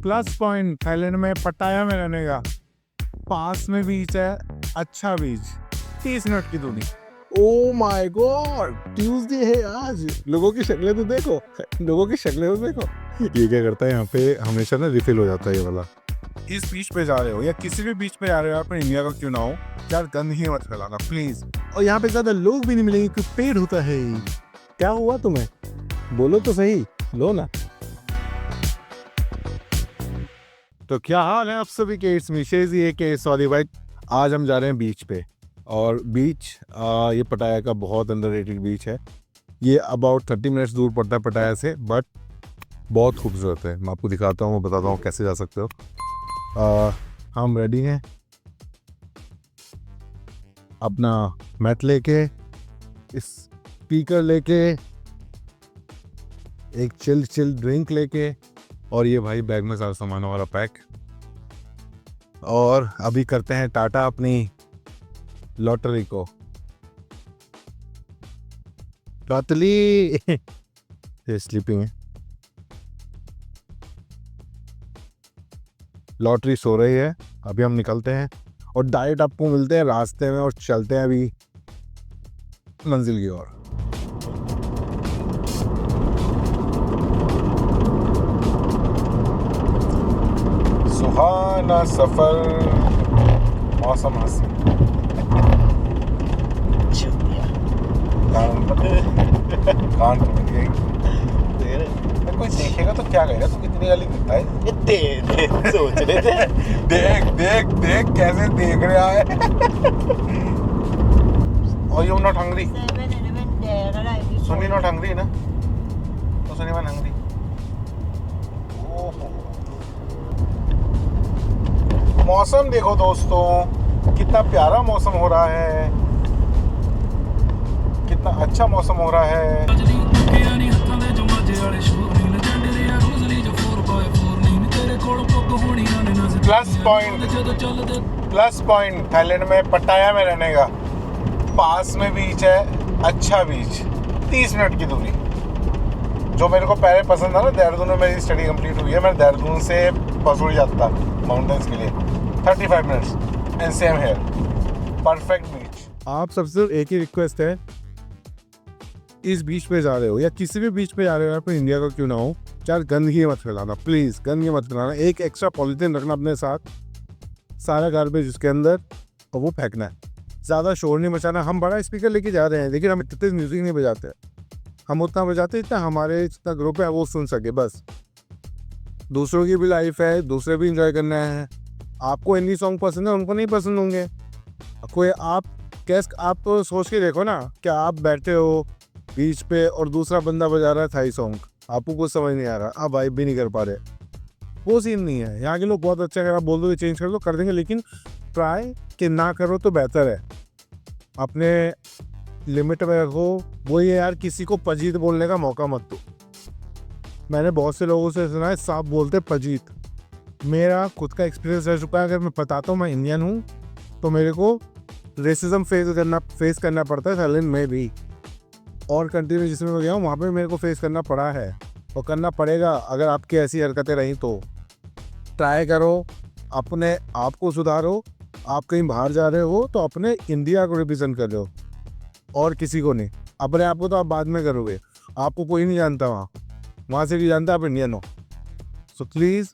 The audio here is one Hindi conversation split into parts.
प्लस पॉइंट थाईलैंड में पटाया में रहने का। पास में बीच है, अच्छा बीच, 30 मिनट की दूरी। ओ माय गॉड, ट्यूसडे है आज। लोगों की शक्लें तो देखो, लोगों की शक्लें तो देखो। ये क्या करता है यहाँ पे, हमेशा ना रिफिल हो जाता है ये वाला। इस बीच पे जा रहे हो या किसी भी बीच पे जा रहे हो, आप इंडिया का क्यों ना हो, यार गंद ही मत फैलाना प्लीज। और यहाँ पे ज्यादा लोग भी नहीं मिलेंगे क्योंकि पेड़ होता है। क्या हुआ तुम्हें, बोलो तो सही, लो ना। तो क्या हाल है आप सभी के, इट्स मिशेज ये के सॉरी भाई। आज हम जा रहे हैं बीच पे, और बीच ये पटाया का बहुत अंडररेटेड बीच है। ये अबाउट 30 मिनट्स दूर पड़ता है पटाया से, बट बहुत खूबसूरत है। मैं आपको दिखाता हूँ, बताता हूँ कैसे जा सकते हो। हम रेडी हैं, अपना मैट लेके, इस स्पीकर लेके, एक चिल ड्रिंक लेके, और ये भाई बैग में सारा सामान हमारा पैक। और अभी करते हैं टाटा अपनी लॉटरी को। लॉटरी ये स्लीपिंग है, लॉटरी सो रही है। अभी हम निकलते हैं और डायरेक्ट आपको मिलते हैं रास्ते में, और चलते हैं अभी मंजिल की ओर। सुहाना सफर, मौसम हसीन। कान तो मिल गई। कोई देखेगा तो क्या कहेगा, तू कितनी गाली देता है। दे सोच रहे थे। देख देख देख कैसे देख रहा है। और यू नॉट हंग्री, सुनी नॉट हंग्री ना, तो सुनी वन हंग्री। मौसम देखो दोस्तों, कितना प्यारा मौसम हो रहा है, कितना अच्छा मौसम हो रहा है। प्लस पॉइंट थाईलैंड में पटाया में रहने का। पास में बीच है, अच्छा बीच, 30 मिनट की दूरी। जो मेरे को पहले पसंद था ना, देहरादून में मेरी स्टडी कंप्लीट हुई है। मैं देहरादून से पसूरी जाता माउंटेन्स के लिए, 35 minutes, and same here, perfect beach. आप सबसे एक ही रिक्वेस्ट है, इस बीच पे जा रहे हो या किसी भी बीच पे जा रहे हो, आप इंडिया का क्यों ना हो, यार गंदगी मत फैलाना प्लीज़, गंदगी मत फैलाना। एक एक्स्ट्रा पॉलीथीन रखना अपने साथ, सारा गार्बेज इसके अंदर, और वो फेंकना है। ज़्यादा शोर नहीं मचाना। हम बड़ा स्पीकर लेके जा रहे हैं, लेकिन हम इतने म्यूज़िक नहीं बजाते, हम उतना बजाते इतना हमारे जितना ग्रुप है वो सुन सके बस। दूसरों की भी लाइफ है, दूसरे भी इंजॉय करना है। आपको हिंदी सॉन्ग पसंद है, उनको नहीं पसंद होंगे। कोई आप तो सोच के देखो ना, क्या आप बैठे हो बीच पे और दूसरा बंदा बजा रहा है थाई सॉन्ग, आपको कुछ समझ नहीं आ रहा, आप वाइब भी नहीं कर पा रहे, वो सीन नहीं है। यहाँ के लोग बहुत अच्छे, अगर आप बोल दो चेंज कर दो कर देंगे, लेकिन ट्राई कि ना करो तो बेहतर है। अपने लिमिट में रखो। वही है यार, किसी को पजीत बोलने का मौका मत दो। मैंने बहुत से लोगों से सुना है साफ बोलते पजीत। मेरा खुद का एक्सपीरियंस रह चुका है। अगर मैं बताता हूँ मैं इंडियन हूँ, तो मेरे को रेसिज्म फेस करना पड़ता है थाईलैंड में भी, और कंट्री में जिसमें मैं गया हूँ वहाँ पे मेरे को फेस करना पड़ा है और करना पड़ेगा। अगर आपकी ऐसी हरकतें रहीं तो ट्राई करो, अपने आप को सुधारो। आप कहीं बाहर जा रहे हो तो अपने इंडिया को रिप्रेजेंट कर रहे हो, और किसी को नहीं। अपने आप को तो आप बाद में करोगे, आपको कोई नहीं जानता, वहाँ से नहीं जानता आप इंडियन हो। सो प्लीज़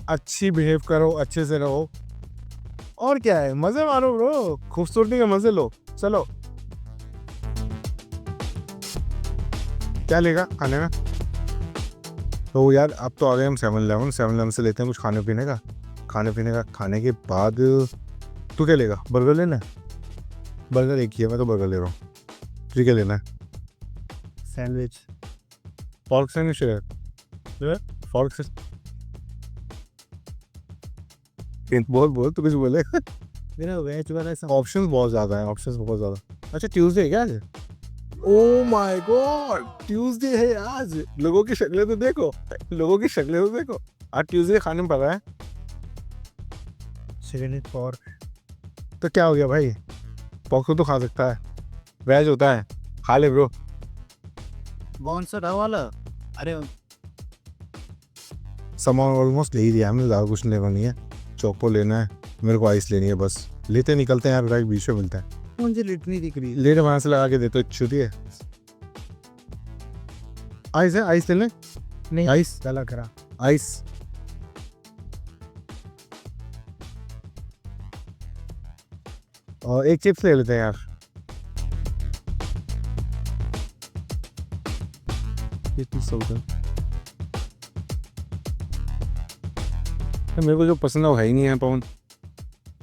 अच्छी बिहेव करो, अच्छे से रहो, और क्या है, मज़े मारो ब्रो, खूबसूरती के मज़े लो। चलो, क्या लेगा खाने में? तो यार अब तो आ गए हम 7-Eleven से लेते हैं कुछ खाने पीने का। खाने के बाद तू क्या लेगा? बर्गर लेना है? बर्गर एक ही है, मैं तो बर्गर ले रहा हूँ। तुझे क्या लेना है? सैंडविच, फॉर्क सैंडविच है, फॉर्क से बोल तू कुछ बोले। मेरा वेज वाला ऑप्शंस बहुत ज़्यादा हैं, अच्छा ट्यूसडे है क्या आज? ओ माय गॉड, ट्यूसडे है आज। लोगों की शक्लें तो देखो, आज ट्यूसडे खाने में पता है चिकन पॉर्क। तो क्या हो गया भाई, पॉर्क तो खा सकता है, वेज होता है, खा ले ब्रो। कौन सा वाला? अरे सामान ऑलमोस्ट ले ही दिया हमने, ज़्यादा कुछ लेना नहीं है। चोको लेना है, मेरे को आइस लेनी है बस। लेते निकलते हैं यार, राइट बीच में मिलता है। मुझे लिट नहीं दिख रही, लेट वहाँ से लगा के दे तो छुट्टी है। आइस है, आइस ले लें? नहीं आइस गला करा आइस। और एक चिप्स ले लेते हैं यार। मेरे को जो पसंद है वो है ही नहीं है पवन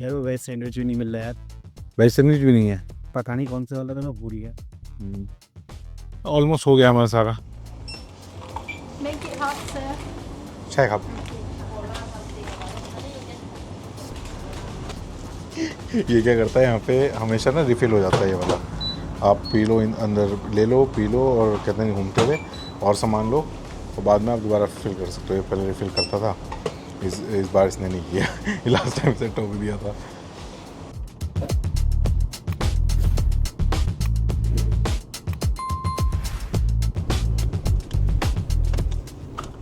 यार। वो वेज सैंडविच भी नहीं मिल रहा यार। वेज सैंडविच भी नहीं है। पता नहीं कौन से वाला था, मैं भूल गया। ऑलमोस्ट हो गया हमारा सारा। Make it hot, sir. चाय खा। ये क्या करता है यहाँ पे, हमेशा ना रिफ़िल हो जाता है ये वाला। आप पी लो, अंदर ले लो, पी लो, और कहते हैं घूमते हुए और सामान लो, और बाद में आप दोबारा फिल कर सकते हो। ये पहले रिफ़िल करता था, इस बार इसने नहीं किया। ये लास्ट टाइम से टोक दिया था।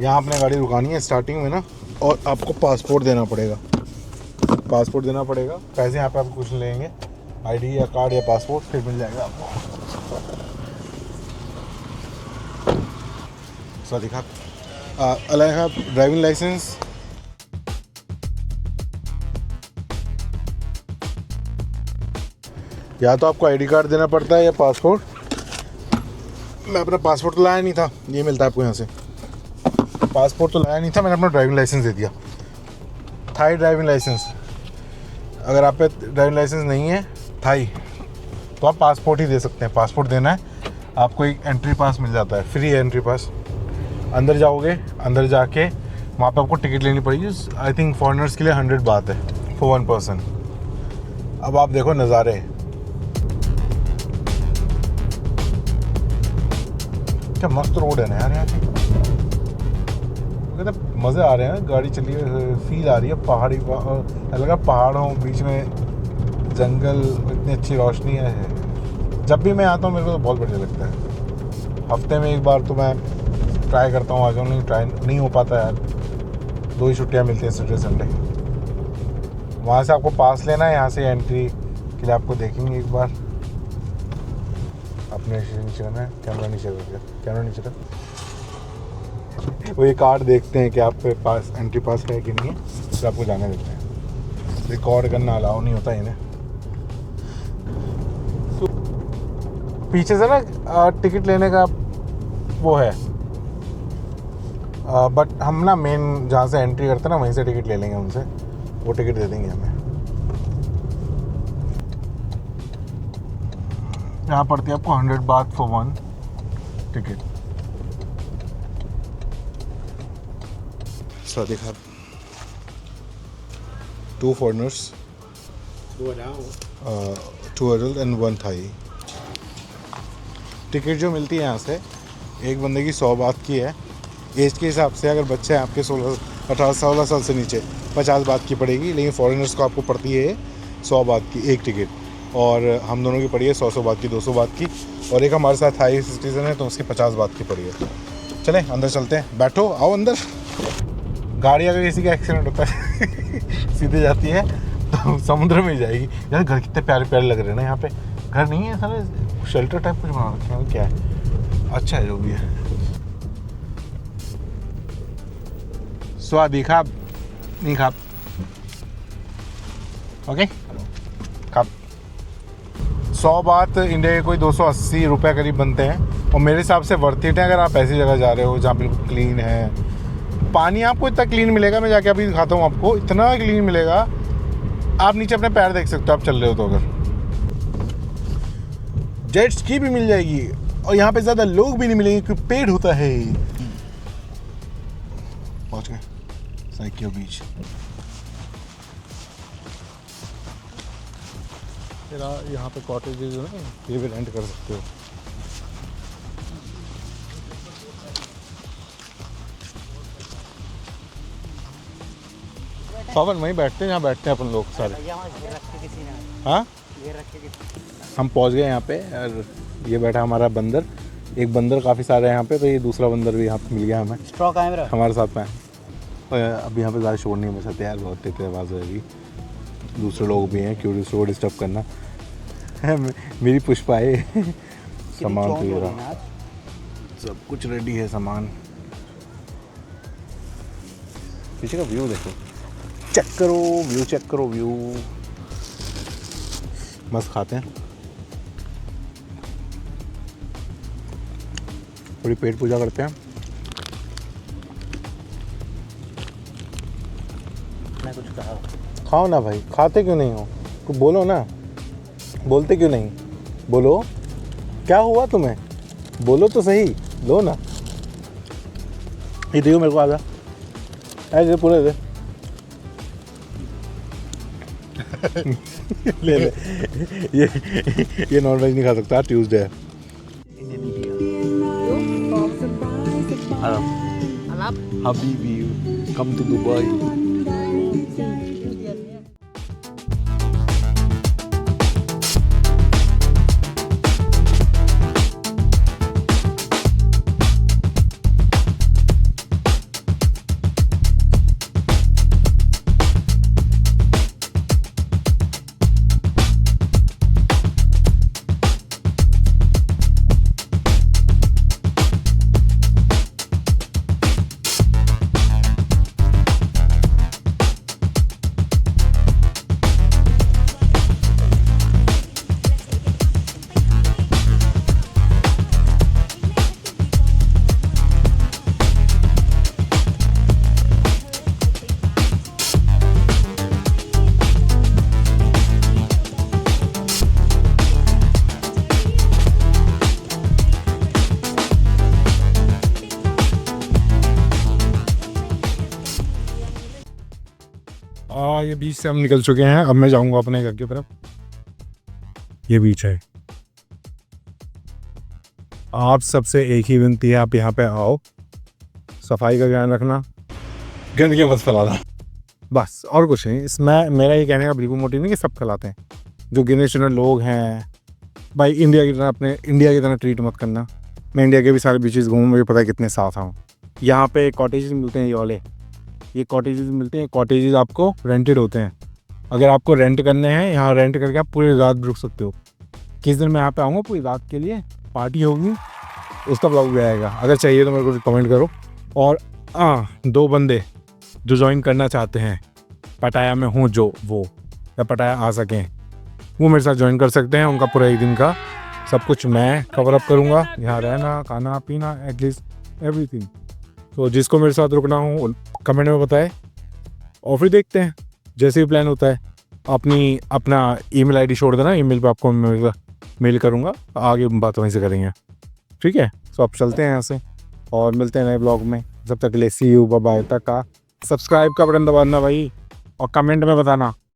यहाँ आपने गाड़ी रुकानी है स्टार्टिंग में ना, और आपको पासपोर्ट देना पड़ेगा। पासपोर्ट देना पड़ेगा, पैसे यहाँ पे आपको कुछ लेंगे, आईडी या कार्ड या पासपोर्ट, फिर मिल जाएगा आपको। सवादिका अलाइहा ड्राइविंग लाइसेंस। या तो आपको आईडी कार्ड देना पड़ता है या पासपोर्ट। मैं अपना पासपोर्ट तो लाया नहीं था, ये मिलता है आपको यहाँ से। पासपोर्ट तो लाया नहीं था, मैंने अपना ड्राइविंग लाइसेंस दे दिया, थाई ड्राइविंग लाइसेंस। अगर आप पे ड्राइविंग लाइसेंस नहीं है थाई, तो आप पासपोर्ट ही दे सकते हैं। पासपोर्ट देना है आपको, एक एंट्री पास मिल जाता है, फ्री एंट्री पास। अंदर जाओगे, अंदर जाके वहाँ पे आपको टिकट लेनी पड़ेगी। आई थिंक फॉरेनर्स के लिए 100 बात है फॉर 1 पर्सन। अब आप देखो नज़ारे, क्या मस्त रोड है ना यार यहाँ की। कहते मज़े आ रहे हैं, गाड़ी चली है, फील आ रही है पहाड़ी, लगा पहाड़ों बीच में जंगल, इतनी अच्छी रोशनी है। जब भी मैं आता हूँ मेरे को तो बहुत बढ़िया लगता है। हफ्ते में एक बार तो मैं ट्राई करता हूँ, आज नहीं ट्राई नहीं हो पाता यार, 2 ही छुट्टियाँ मिलती हैं, सैटरडे संडे। वहाँ से आपको पास लेना है, यहाँ से एंट्री के लिए आपको देखेंगे एक बार। अपने नीचे करना है, कैमरा नीचे कर दिया, कैमरा नीचे कर। वो ये कार्ड देखते हैं कि आपके पास एंट्री पास है कि नहीं है, फिर आपको जाने देते हैं। रिकॉर्ड करना अलाउ नहीं होता इन्हें। तो पीछे से ना टिकट लेने का वो है, बट हम ना मेन जहाँ से एंट्री करते हैं ना, वहीं से टिकट ले लेंगे उनसे, वो टिकट दे देंगे हमें। यहाँ पड़ती है आपको 100 बात फॉर 1 टिकट। सवादिका 2 foreigners, 2 adult and 1 थाई। टिकट जो मिलती है यहाँ से, एक बंदे की 100 बात की है। एज के हिसाब से अगर बच्चे हैं आपके 18-16 साल से नीचे, 50 बात की पड़ेगी, लेकिन फॉरेनर्स को आपको पड़ती है 100 बात की एक टिकट। और हम दोनों की पड़ी है 100 बात की, 200 बात की, और एक हमारे साथ थाई सिटीज़न है तो उसकी 50 बात की पड़ी है। चलें अंदर चलते हैं, बैठो, आओ अंदर। गाड़ी अगर किसी का एक्सीडेंट होता है सीधे जाती है तो समुद्र में ही जाएगी। यार घर कितने प्यारे प्यारे लग रहे हैं ना यहाँ पे। घर नहीं है सारे, शेल्टर टाइप कुछ बना रखे हैं, क्या है, अच्छा है जो भी है। स्वादिका नहीं खा, ओके खा। 100 बात इंडिया के कोई 280 रुपये करीब बनते हैं, और मेरे हिसाब से वर्थ इट है अगर आप ऐसी जगह जा रहे हो जहाँ बिल्कुल क्लीन है। पानी आपको इतना क्लीन मिलेगा, मैं जाके अभी दिखाता हूँ आपको, इतना क्लीन मिलेगा। आप नीचे अपने पैर देख सकते हो, आप चल रहे हो तो। अगर जेट स्की भी मिल जाएगी, और यहाँ पे ज़्यादा लोग भी नहीं मिलेंगे क्योंकि पेड़ होता है। पहुँच गए साइकियो बीच। यहाँ पे कॉटेजेस है ना, ये भी रेंट कर सकते हो। पवन वहीं बैठते हैं जहाँ बैठते हैं अपन लोग सारे। हाँ हम पहुँच गए यहाँ पे, और ये बैठा हमारा बंदर। एक बंदर काफ़ी सारे हैं यहाँ पे, तो ये दूसरा बंदर भी यहाँ पे मिल गया हमें, स्ट्रॉ कैमरा हमारे साथ में। और अब यहाँ पे ज़्यादा शोर नहीं मचा यार, बहुत तेज आवाज़ होगी, दूसरे लोग भी हैं, क्यों दूसरों को डिस्टर्ब करना। मेरी पुष्पा है। सामान तो ये रहा, सब कुछ रेडी है सामान। पीछे का व्यू देखो, चेक करो व्यू, चेक करो व्यू, मस्त खाते हैं। थोड़ी पेट पूजा करते हैं। मैं कुछ कहा खाओ ना भाई, खाते क्यों नहीं हो? कुछ बोलो ना, बोलते क्यों नहीं? बोलो, क्या हुआ तुम्हें? बोलो तो सही, लो ना। ये दियो मेरे को, आजा ऐसे पूरे दे। ले ले। ये नॉन वेज नहीं खा सकता, ट्यूसडे है। हबीबी कम टू दुबई। ये बीच से हम निकल चुके हैं, अब मैं जाऊंगा अपने घर की तरफ। ये बीच है। आप सबसे एक ही विनती है, आप यहाँ पे आओ, सफाई का ध्यान रखना, गंदगी मत फैलाना, बस और कुछ नहीं। इसमें मेरा ये कहने का बिल्कुल मोटिव नहीं कि सब फैलाते हैं। जो गिने चुने लोग हैं भाई, इंडिया की तरह अपने इंडिया की तरह ट्रीट मत करना। मैं इंडिया के भी सारे बीचेस घूमूँ, मुझे पता है कितने साफ हूँ। यहाँ पे कॉटेजेस मिलते हैं, ये वाले ये कॉटेजेस मिलते हैं। कॉटेजेस आपको रेंटेड होते हैं। अगर आपको रेंट करने हैं, यहाँ रेंट करके आप पूरी रात रुक सकते हो। किस दिन मैं यहाँ पे आऊँगा पूरी रात के लिए, पार्टी होगी, उसका ब्लॉग भी आएगा। अगर चाहिए तो मेरे को कमेंट करो। और 2 बंदे जो ज्वाइन करना चाहते हैं, पटाया में हूँ जो, वो या पटाया आ सकें, वो मेरे साथ ज्वाइन कर सकते हैं। उनका पूरा एक दिन का सब कुछ मैं कवर अप करूँगा, यहाँ रहना, खाना पीना, एटलीस्ट एवरीथिंग। तो जिसको मेरे साथ रुकना हो कमेंट में बताएं, और फिर देखते हैं जैसे भी प्लान होता है। अपना ईमेल आईडी छोड़ देना, ईमेल पे आपको मेल करूँगा, आगे बात वहीं से करेंगे, ठीक है। तो अब चलते हैं यहाँ से और मिलते हैं नए ब्लॉग में। जब तक के लिए सी यू, बाय बाय। तक का सब्सक्राइब का बटन दबाना भाई, और कमेंट में बताना